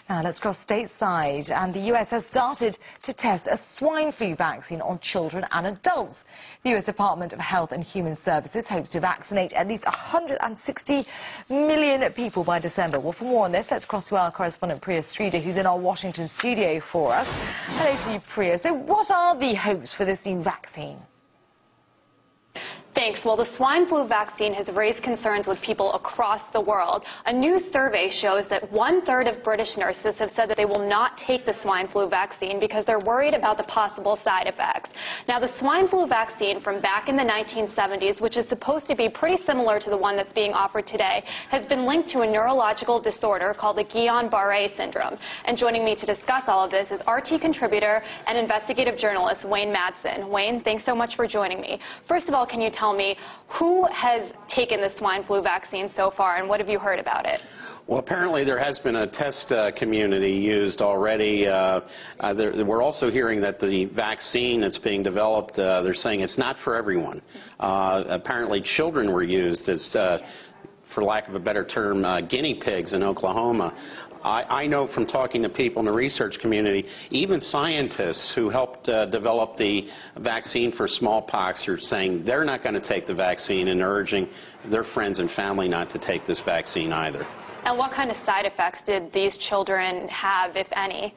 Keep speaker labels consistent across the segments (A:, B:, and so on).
A: Now let's cross stateside, and the US has started to test a swine flu vaccine on children and adults. The US Department of Health and Human Services hopes to vaccinate at least 160 million people by December. Well, for more on this, let's cross to our correspondent Priya Sridhar, who's in our Washington studio for us. Hello to you, Priya. So what are the hopes for this new vaccine?
B: Thanks. Well, the swine flu vaccine has raised concerns with people across the world. A new survey shows that 1/3 of British nurses have said that they will not take the swine flu vaccine because they're worried about the possible side effects. Now, the swine flu vaccine from back in the 1970s, which is supposed to be pretty similar to the one that's being offered today, has been linked to a neurological disorder called the Guillain-Barré syndrome. And joining me to discuss all of this is RT contributor and investigative journalist Wayne Madsen. Wayne, thanks so much for joining me. First of all, can you tell me who has taken the swine flu vaccine so far, and what have you heard about it?
C: Well, apparently there has been a test community used already. We're also hearing that the vaccine that's being developed, they're saying it's not for everyone. Apparently children were used as, for lack of a better term, guinea pigs in Oklahoma. I know from talking to people in the research community, even scientists who helped develop the vaccine for smallpox are saying they're not going to take the vaccine and urging their friends and family not to take this vaccine either.
B: And what kind of side effects did these children have, if any?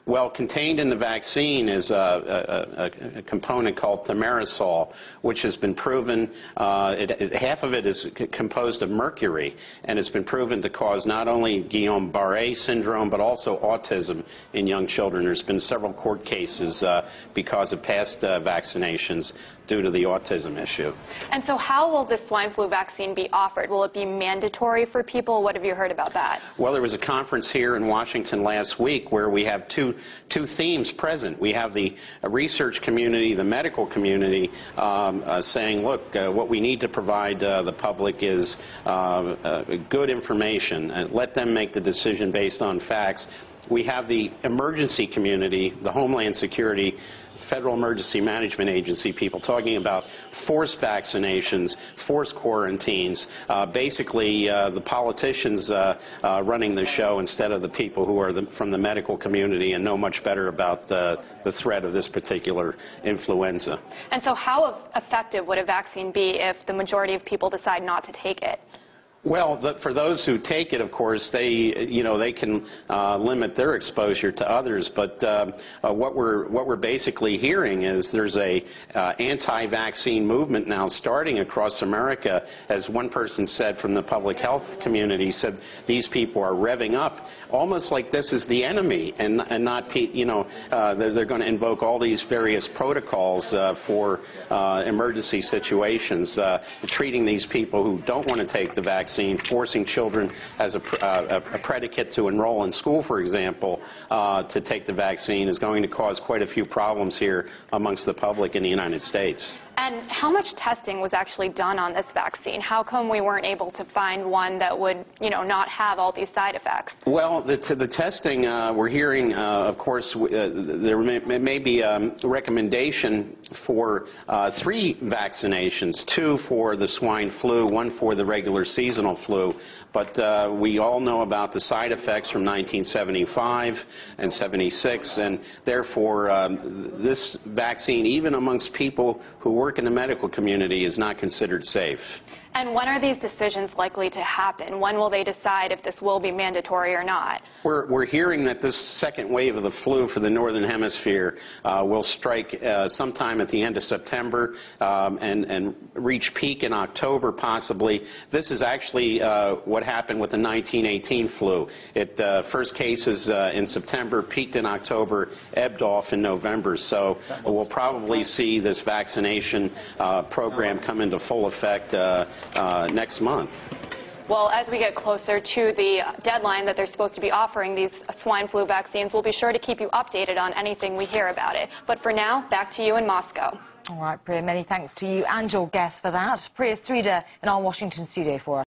C: Well, contained in the vaccine is a component called thimerosal, which has been proven, half of it is composed of mercury, and it's been proven to cause not only Guillain-Barré syndrome, but also autism in young children. There's been several court cases because of past vaccinations due to the autism issue.
B: And so how will this swine flu vaccine be offered? Will it be mandatory for people? What have you heard about that?
C: Well, there was a conference here in Washington last week where we have two themes present. We have the research community, the medical community, saying, look, what we need to provide the public is good information and let them make the decision based on facts. We have the emergency community, the Homeland Security, Federal Emergency Management Agency people talking about forced vaccinations, forced quarantines, basically the politicians running the show instead of the people who are from the medical community and know much better about the threat of this particular influenza.
B: And so how effective would a vaccine be if the majority of people decide not to take it?
C: Well, for those who take it, of course, they can limit their exposure to others. But what we're basically hearing is there's a anti-vaccine movement now starting across America. As one person said from the public health community, said these people are revving up, almost like this is the enemy, and not they're going to invoke all these various protocols for emergency situations, treating these people who don't want to take the vaccine. Forcing children as a predicate to enroll in school, for example, to take the vaccine is going to cause quite a few problems here amongst the public in the United States.
B: And how much testing was actually done on this vaccine? How come we weren't able to find one that would, not have all these side effects?
C: Well, the testing, we're hearing, of course, there may be a recommendation for 3 vaccinations, 2 for the swine flu, 1 for the regular seasonal flu. But we all know about the side effects from 1975 and 76, and therefore this vaccine, even amongst people who work in the medical community, is not considered safe.
B: And when are these decisions likely to happen? When will they decide if this will be mandatory or not?
C: We're hearing that this second wave of the flu for the Northern Hemisphere will strike sometime at the end of September and reach peak in October, possibly. This is actually what happened with the 1918 flu. First cases in September, peaked in October, ebbed off in November. So we'll probably see this vaccination program come into full effect next month.
B: Well, as we get closer to the deadline that they're supposed to be offering these swine flu vaccines, we'll be sure to keep you updated on anything we hear about it. But for now, back to you in Moscow.
A: All right, Priya, many thanks to you and your guests for that. Priya Sridhar in our Washington studio for us.